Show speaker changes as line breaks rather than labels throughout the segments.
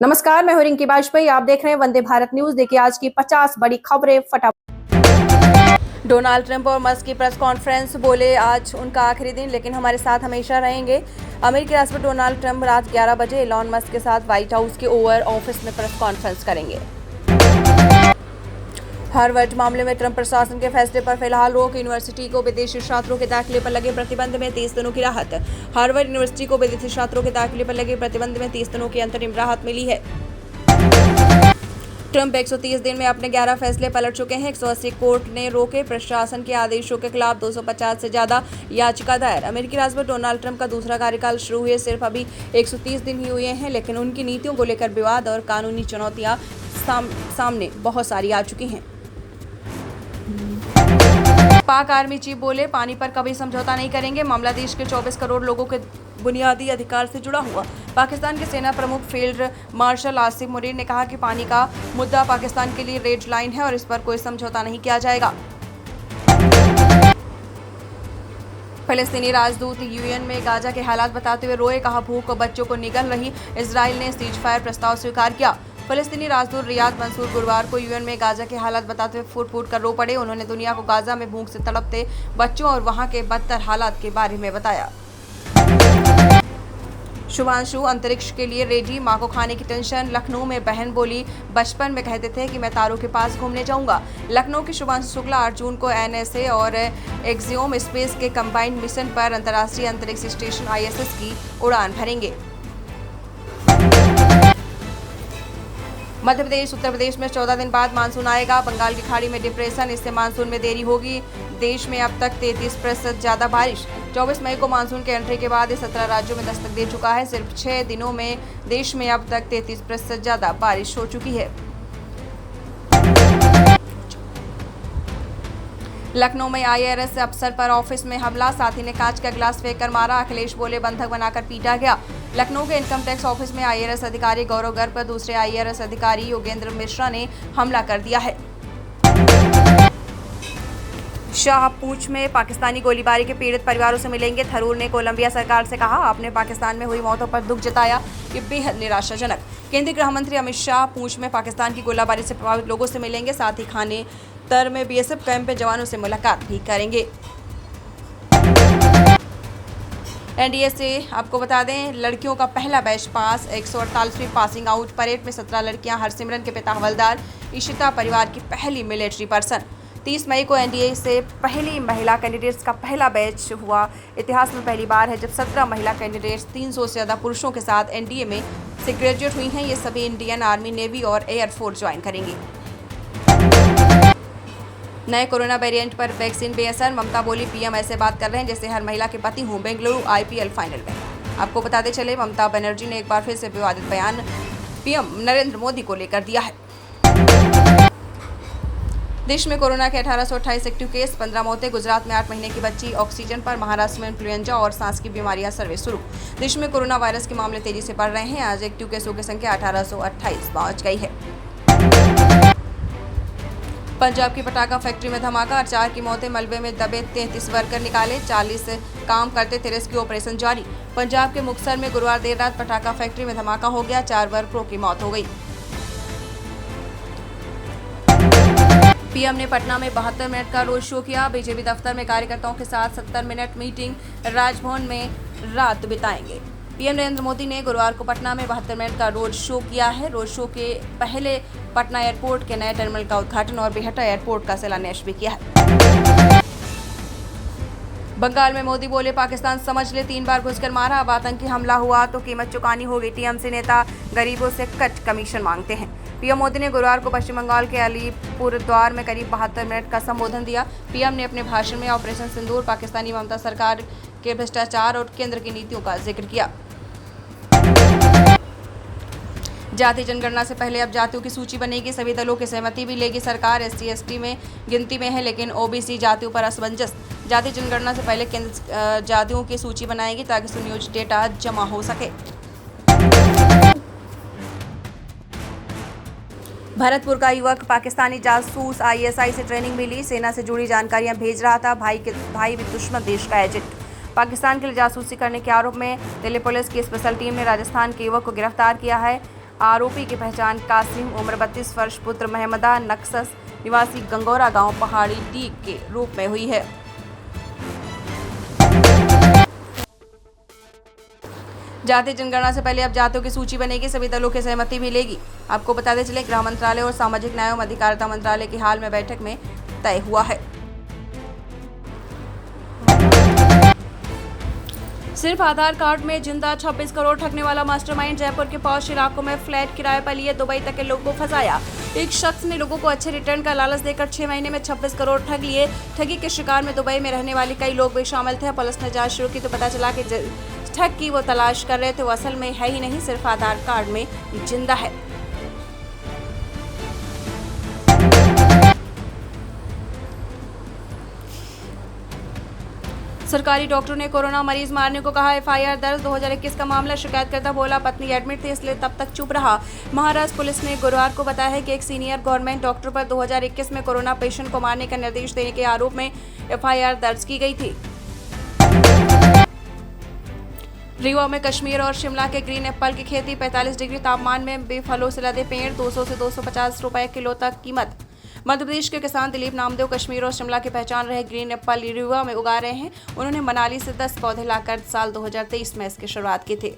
नमस्कार, मैं हूं रिंकी बाजपेयी। आप देख रहे हैं वंदे भारत न्यूज। देखिए आज की 50 बड़ी खबरें फटाफट।
डोनाल्ड ट्रंप और मस्क की प्रेस कॉन्फ्रेंस। बोले आज उनका आखिरी दिन, लेकिन हमारे साथ हमेशा रहेंगे। अमेरिकी राष्ट्रपति डोनाल्ड ट्रंप रात 11 बजे एलॉन मस्क के साथ व्हाइट हाउस के ओवल ऑफिस में प्रेस कॉन्फ्रेंस करेंगे। हार्वर्ड मामले में ट्रंप प्रशासन के फैसले पर फिलहाल रोक। यूनिवर्सिटी को विदेशी छात्रों के दाखिले पर लगे प्रतिबंध में 30 दिनों की राहत। हार्वर्ड यूनिवर्सिटी को विदेशी छात्रों के दाखिले पर लगे प्रतिबंध में 30 दिनों की अंतरिम राहत मिली है। ट्रंप 130 दिन में अपने 11 फैसले पलट चुके हैं। 180 कोर्ट ने रोके प्रशासन के आदेशों के खिलाफ 250 से ज्यादा याचिका दायर। अमेरिकी राष्ट्रपति डोनाल्ड ट्रंप का दूसरा कार्यकाल शुरू हुए सिर्फ अभी 130 दिन ही हुए हैं, लेकिन उनकी नीतियों को लेकर विवाद और कानूनी चुनौतियां सामने बहुत सारी आ चुकी हैं। पाक आर्मी चीफ बोले पानी पर कभी समझौता नहीं करेंगे। मामला देश के 24 करोड़ लोगों के बुनियादी अधिकार से जुड़ा हुआ। पाकिस्तान के सेना प्रमुख फील्ड मार्शल आसिफ मुनीर ने कहा कि पानी का मुद्दा पाकिस्तान के लिए रेड लाइन है और इस पर कोई समझौता नहीं किया जाएगा। फिलिस्तीनी राजदूत यूएन में गाजा के हालात बताते हुए रोए, कहा भूख और बच्चों को निगल रही। इजराइल ने सीज फायर प्रस्ताव स्वीकार किया। फिलिस्तीनी राजदूत रियाद मंसूर गुरुवार को यूएन में गाजा के हालात बताते हुए फूट फूट कर रो पड़े। उन्होंने दुनिया को गाजा में भूख से तड़पते बच्चों और वहां के बदतर हालात के बारे में बताया। शुभांशु अंतरिक्ष के लिए रेडी, मां को खाने की टेंशन। लखनऊ में बहन बोली, बचपन में कहते थे कि मैं तारों के पास घूमने जाऊंगा। लखनऊ की शुभांशु शुक्ला 8 जून को एनएसए और एक्सियोम स्पेस के कंबाइंड मिशन पर अंतर्राष्ट्रीय अंतरिक्ष स्टेशन आईएसएस की उड़ान भरेंगे। मध्य प्रदेश उत्तर प्रदेश में 14 दिन बाद मानसून आएगा। बंगाल की खाड़ी में डिप्रेशन, इससे मानसून में देरी होगी। देश में अब तक 33% ज्यादा बारिश। 24 मई को मानसून के एंट्री के बाद 17 राज्यों में दस्तक दे चुका है। सिर्फ 6 दिनों में देश में अब तक 33% ज्यादा बारिश हो चुकी है। लखनऊ में आईआरएस अफसर पर ऑफिस में हमला, साथी ने कांच का गिलास फेंककर मारा। अखिलेश बोले बंधक बनाकर पीटा गया। लखनऊ के इनकम टैक्स ऑफिस में आईआरएस अधिकारी गौरव गर्ग पर दूसरे आईआरएस अधिकारी योगेंद्र मिश्रा ने हमला कर दिया है। शाहपूछ में पाकिस्तानी गोलीबारी के पीड़ित परिवारों से मिलेंगे। थरूर ने कोलंबिया सरकार से कहा, आपने पाकिस्तान में हुई मौतों पर दुख जताया, ये बेहद निराशाजनक। केंद्रीय गृह मंत्री अमित शाह पूंछ में पाकिस्तान की गोलीबारी से प्रभावित लोगों से मिलेंगे। साथ ही खाने तर में बीएसएफ कैंप में जवानों से मुलाकात भी करेंगे। एनडीए से आपको बता दें, लड़कियों का पहला बैच पास। 148वीं पासिंग आउट परेड में 17 लड़कियां। हरसिमरन के पिता हवलदार, इशिता परिवार की पहली मिलिट्री पर्सन। 30 मई को एनडीए से पहली महिला कैंडिडेट्स का पहला बैच हुआ। इतिहास में पहली बार है जब 17 महिला कैंडिडेट्स 300 से ज़्यादा पुरुषों के साथ एनडीए में से ग्रेजुएट हुई हैं। ये सभी इंडियन आर्मी, नेवी और एयरफोर्स ज्वाइन करेंगी। नए कोरोना वेरिएंट पर वैक्सीन बेअसर। ममता बोली, पीएम ऐसे बात कर रहे हैं जैसे हर महिला के पति हूं। बेंगलुरु आईपीएल फाइनल में आपको बताते चले, ममता बनर्जी ने एक बार फिर से विवादित बयान पीएम नरेंद्र मोदी को लेकर दिया है। देश में कोरोना के 1828 एक्टिव केस, 15 मौतें। गुजरात में 8 महीने की बच्ची ऑक्सीजन पर। महाराष्ट्र में इन्फ्लुएंजा और सांस की बीमारियां सर्वे शुरू। देश में कोरोना वायरस के मामले तेजी से बढ़ रहे हैं। आज एक्टिव केसों की संख्या 1828 पहुंच गई है। पंजाब की पटाखा फैक्ट्री में धमाका, 4 की मौतें। मलबे में दबे 33 वर्कर निकाले, 40 काम करते थे रेस्क्यू ऑपरेशन जारी। पंजाब के मुक्तसर में गुरुवार देर रात पटाखा फैक्ट्री में धमाका हो गया, 4 वर्करों की मौत हो गई। पीएम ने पटना में 72 मिनट का रोड शो किया। बीजेपी दफ्तर में कार्यकर्ताओं के साथ 70 मिनट मीटिंग। राजभवन में रात बिताएंगे। पीएम नरेंद्र मोदी ने गुरुवार को पटना में 72 मिनट का रोड शो किया है। रोड शो के पहले पटना एयरपोर्ट के नए टर्मिनल का उद्घाटन और बेहटा एयरपोर्ट का शिलान्यास भी किया है। बंगाल में मोदी बोले, पाकिस्तान समझ ले 3 बार घुसकर मारा, अब आतंकी हमला हुआ तो कीमत चुकानी होगी। टीएमसी नेता गरीबों से कट कमीशन मांगते हैं। पीएम मोदी ने गुरुवार को पश्चिम बंगाल के अलीपुरद्वार में करीब 72 मिनट का संबोधन दिया। पीएम ने अपने भाषण में ऑपरेशन सिंदूर, पाकिस्तानी ममता सरकार के भ्रष्टाचार और केंद्र की नीतियों का जिक्र किया। जाति जनगणना से पहले अब जातियों की सूची बनेगी। सभी दलों की सहमति भी लेगी सरकार। एसटी में गिनती में है, लेकिन ओबीसी जातियों पर असमंजस। जाति जनगणना से पहले केंद्र जातियों की सूची बनाएगी ताकि सुनियोजित डेटा जमा हो सके। भरतपुर का युवक पाकिस्तानी जासूस, आईएसआई से ट्रेनिंग मिली, सेना से जुड़ी जानकारियां भेज रहा था। भाई भी दुश्मन देश का एजेंट। पाकिस्तान के लिए जासूसी करने के आरोप में दिल्ली पुलिस की स्पेशल टीम ने राजस्थान के युवक को गिरफ्तार किया है। आरोपी की पहचान कासिम उम्र 32 वर्ष पुत्र महमदा नक्सस निवासी गंगौरा गांव पहाड़ी डी के रूप में हुई है। जातीय जनगणना से पहले अब जातियों की सूची बनेगी, सभी दलों की सहमति मिलेगी। आपको बताते चले गृह मंत्रालय और सामाजिक न्याय एवं अधिकारिता मंत्रालय की हाल में बैठक में तय हुआ है। सिर्फ आधार कार्ड में जिंदा 26 करोड़ ठगने वाला मास्टरमाइंड। जयपुर के पॉश इलाकों में फ्लैट किराए पर लिए दुबई तक के लोगों को फंसाया। एक शख्स ने लोगों को अच्छे रिटर्न का लालच देकर 6 महीने में 26 करोड़ ठग लिए। ठगी के शिकार में दुबई में रहने वाले कई लोग भी शामिल थे। पुलिस ने जांच शुरू की तो पता चला कि ठग की वो तलाश कर रहे थे वो असल में है ही नहीं, सिर्फ आधार कार्ड में जिंदा है। सरकारी डॉक्टरों ने कोरोना मरीज मारने को कहा। एफआईआर दर्ज। 2021 का मामला। शिकायतकर्ता बोला पत्नी एडमिट थी इसलिए तब तक चुप रहा। महाराष्ट्र पुलिस ने गुरुवार को बताया है कि एक सीनियर गवर्नमेंट डॉक्टर पर 2021 में कोरोना पेशेंट को मारने का निर्देश देने के आरोप में एफआईआर दर्ज की गई थी। रीवा में कश्मीर और शिमला के ग्रीन एप्पल की खेती। 45 डिग्री तापमान में बेफलों से लदे पेड़। 200 से 250 रुपए किलो तक कीमत। मध्य प्रदेश के किसान दिलीप नामदेव कश्मीर और शिमला की पहचान रहे ग्रीन एप्पल रीवा में उगा रहे हैं। उन्होंने मनाली से 10 पौधे लाकर साल 2023 में इसकी शुरुआत की थी।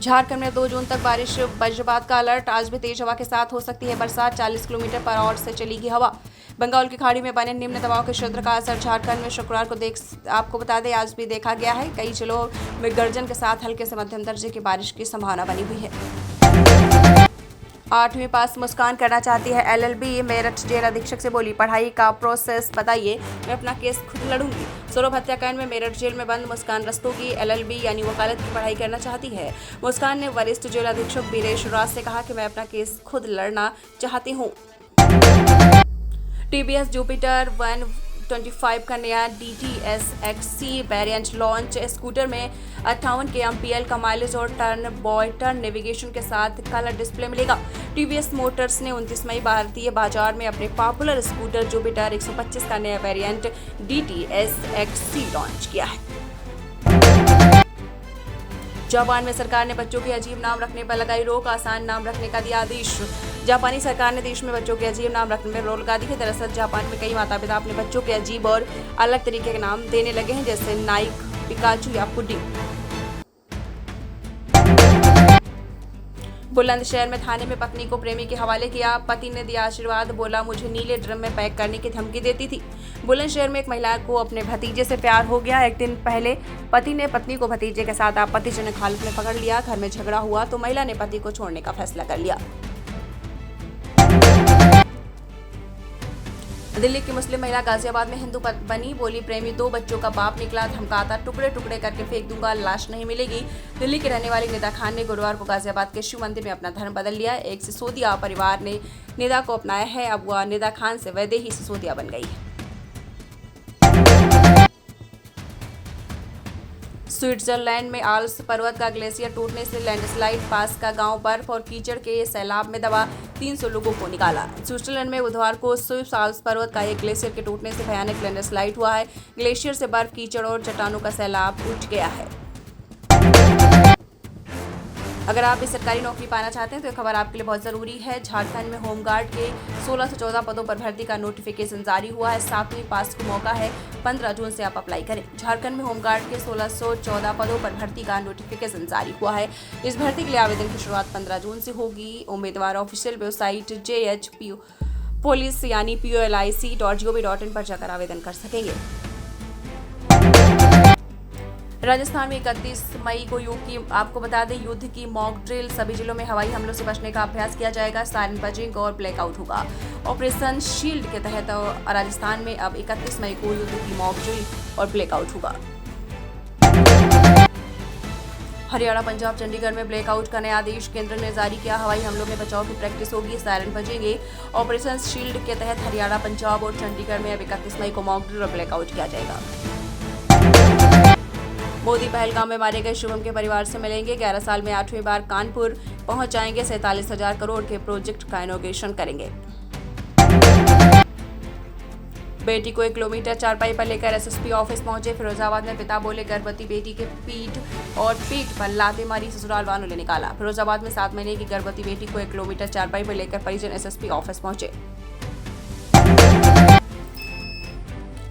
झारखंड में 2 जून तक बारिश वज्रपात का अलर्ट। आज भी तेज हवा के साथ हो सकती है बरसात। 40 किलोमीटर पर आवर से चलेगी हवा। बंगाल की खाड़ी में बने निम्न दबाव के क्षेत्र का असर झारखंड में शुक्रवार को आपको बता दें आज भी देखा गया है। कई जिलों में गर्जन के साथ हल्के से मध्यम दर्जे की बारिश की संभावना बनी हुई है। 8वीं पास मुस्कान करना चाहती है एलएलबी। मेरठ जेल अधीक्षक से बोली पढ़ाई का प्रोसेस बताइए, मैं अपना केस खुद लड़ूंगी। सौरभ हत्याकांड में मेरठ जेल में बंद मुस्कान रस्तोगी एलएलबी यानी वकालत की पढ़ाई करना चाहती है। मुस्कान ने वरिष्ठ जेल अधीक्षक बीरेश राज से कहा कि मैं अपना केस खुद लड़ना चाहती हूँ। टीवीएस जुपिटर 125 का नया DTS XC variant launch. Scooter में 58 kmpl का माइलेज और टर्न बॉय टर्न नेविगेशन के साथ कलर डिस्प्ले मिलेगा। टीवीएस मोटर्स ने 29 मई भारतीय बाजार में अपने पॉपुलर स्कूटर जुपिटर 125 का नया वेरिएंट DTS XC लॉन्च किया है। जापान में सरकार ने बच्चों के अजीब नाम रखने पर लगाई रोक। आसान नाम रखने का दिया आदेश। जापानी सरकार ने देश में बच्चों के अजीब नाम रखने पर रोक लगा दी है। दरअसल जापान में कई माता पिता अपने बच्चों के अजीब और अलग तरीके के नाम देने लगे हैं, जैसे नाइक, पिकाचू या पुडिंग। बुलंदशहर में थाने में पत्नी को प्रेमी के हवाले किया। पति ने दिया आशीर्वाद, बोला मुझे नीले ड्रम में पैक करने की धमकी देती थी। बुलंदशहर में एक महिला को अपने भतीजे से प्यार हो गया। एक दिन पहले पति ने पत्नी को भतीजे के साथ आपत्तिजनक हालत में पकड़ लिया। घर में झगड़ा हुआ तो महिला ने पति को छोड़ने का फैसला कर लिया। दिल्ली की मुस्लिम महिला गाजियाबाद में हिंदू बनी, बोली प्रेमी 2 बच्चों का बाप निकला, धमकाता टुकड़े टुकड़े करके फेंक दूंगा, लाश नहीं मिलेगी। दिल्ली की रहने वाली निदा खान ने गुरुवार को गाजियाबाद के शिव मंदिर में अपना धर्म बदल लिया। एक सिसोदिया परिवार ने निदा को अपनाया है। अब वह निदा खान से वैदेही सिसोदिया बन गई है। स्विट्जरलैंड में आल्प्स पर्वत का ग्लेशियर टूटने से लैंडस्लाइड। पास का गांव बर्फ और कीचड़ के सैलाब में दबा, 300 लोगों को निकाला। स्विट्जरलैंड में बुधवार को स्विस आल्प्स पर्वत का एक ग्लेशियर के टूटने से भयानक लैंडस्लाइड हुआ है। ग्लेशियर से बर्फ, कीचड़ और चट्टानों का सैलाब उठ गया है। अगर आप भी सरकारी नौकरी पाना चाहते हैं तो ये खबर आपके लिए बहुत ज़रूरी है। झारखंड में होमगार्ड के 16 से 14 पदों पर भर्ती का नोटिफिकेशन जारी हुआ है। 7वीं पास को मौका है, 15 जून से आप अप्लाई करें। झारखंड में होमगार्ड के 1614 पदों पर भर्ती का नोटिफिकेशन जारी हुआ है। इस भर्ती के लिए आवेदन की शुरुआत 15 जून से होगी। उम्मीदवार ऑफिशियल वेबसाइट JH पुलिस यानी polic.gov.in पर जाकर आवेदन कर सकेंगे। राजस्थान में 31 मई को आपको बता दें युद्ध की मॉक ड्रिल। सभी जिलों में हवाई हमलों से बचने का अभ्यास किया जाएगा। सायरन बजेंगे और ब्लैकआउट होगा। ऑपरेशन शील्ड के तहत राजस्थान में अब 31 मई को युद्ध की मॉक ड्रिल और ब्लैकआउट होगा। हरियाणा, पंजाब, चंडीगढ़ में ब्लैकआउट का नया आदेश केंद्र ने जारी किया। हवाई हमलों में बचाव की प्रैक्टिस होगी, सायरन बजेंगे। ऑपरेशन शील्ड के तहत हरियाणा, पंजाब और चंडीगढ़ में अब 31 मई को मॉक ड्रिल और ब्लैकआउट किया जाएगा। मोदी पहलगाम में मारे गए शुभम के परिवार से मिलेंगे। 11 साल में 8वीं बार कानपुर पहुंच जाएंगे। 47,000 करोड़ के प्रोजेक्ट का इनॉग्रेशन करेंगे। बेटी को 1 किलोमीटर चारपाई पर लेकर एसएसपी ऑफिस पहुंचे। फिरोजाबाद में पिता बोले गर्भवती बेटी के पीठ पर लाते मारी, ससुराल वालों ने निकाला। फिरोजाबाद में 7 महीने की गर्भवती बेटी को 1 किलोमीटर चारपाई पर लेकर परिजन एसएसपी ऑफिस पहुंचे।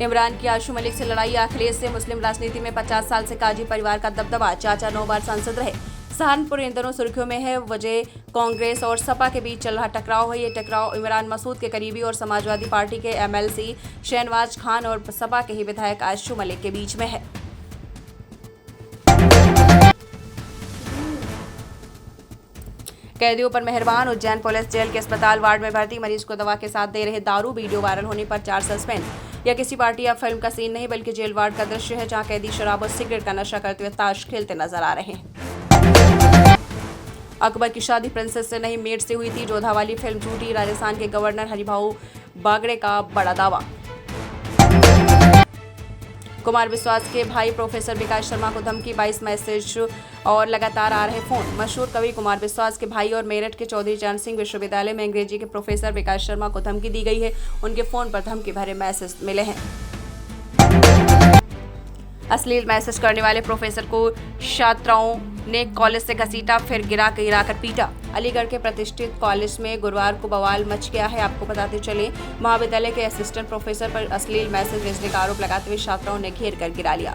इमरान की आशु मलिक से लड़ाई, अखिलेश से मुस्लिम राजनीति में 50 साल से काजी परिवार का दबदबा, चाचा 9 बार सांसद रहे। सहारनपुर इन दिनों सुर्खियों में है, वजह कांग्रेस और सपा के बीच चल रहा टकराव है। ये टकराव इमरान मसूद के करीबी और समाजवादी पार्टी के एमएलसी शहनवाज खान और सपा के ही विधायक आशु मलिक के बीच में है। कैदियों पर मेहरबान, उज्जैन पुलिस जेल के अस्पताल वार्ड में भर्ती मरीज को दवा के साथ दे रहे दारू, वीडियो वायरल होने पर 4 सस्पेंड। यह किसी पार्टी या फिल्म का सीन नहीं बल्कि जेल वार्ड का दृश्य है, जहां कैदी शराब और सिगरेट का नशा करते हुए ताश खेलते नजर आ रहे हैं। अकबर की शादी प्रिंसेस से नहीं मेड से हुई थी, जोधा वाली फिल्म झूठी, राजस्थान के गवर्नर हरिभाऊ बागड़े का बड़ा दावा। कुमार विश्वास के भाई प्रोफेसर विकास शर्मा को धमकी, 22 मैसेज और लगातार आ रहे फोन। मशहूर कवि कुमार विश्वास के भाई और मेरठ के चौधरी चरण सिंह विश्वविद्यालय में अंग्रेजी के प्रोफेसर विकास शर्मा को धमकी दी गई है। उनके फोन पर धमकी भरे मैसेज मिले हैं। अश्लील मैसेज करने वाले प्रोफेसर को छात्राओं ने कॉलेज से घसीटा, फिर गिराकर पीटा। अलीगढ़ के प्रतिष्ठित कॉलेज में गुरुवार को बवाल मच गया है। आपको बताते चले, महाविद्यालय के असिस्टेंट प्रोफेसर पर अश्लील मैसेज भेजने का आरोप लगाते हुए छात्राओं ने घेर कर गिरा लिया।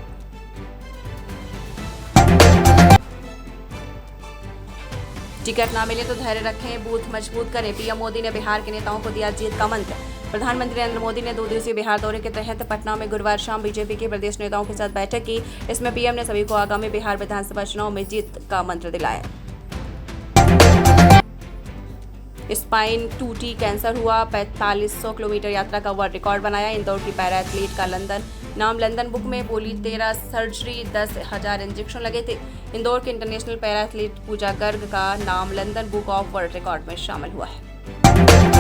टिकट ना मिले तो धैर्य रखें, बूथ मजबूत करें। पीएम मोदी ने बिहार के नेताओं को दिया जीत का मंत्र। प्रधानमंत्री नरेंद्र मोदी ने 2 दिवसीय बिहार दौरे के तहत पटना में गुरुवार शाम बीजेपी के प्रदेश नेताओं के साथ बैठक की। इसमें पीएम ने सभी को आगामी बिहार विधानसभा चुनाव में जीत का मंत्र दिलाया। स्पाइन टूटी, कैंसर हुआ, 4500 किलोमीटर यात्रा का वर्ल्ड रिकॉर्ड बनाया। इंदौर की पैरा एथलीट का लंदन बुक में बोली 13 सर्जरी, 10,000 इंजेक्शन लगे थे। इंदौर के इंटरनेशनल पैरा एथलीट पूजा गर्ग का नाम London book of world record में शामिल हुआ है।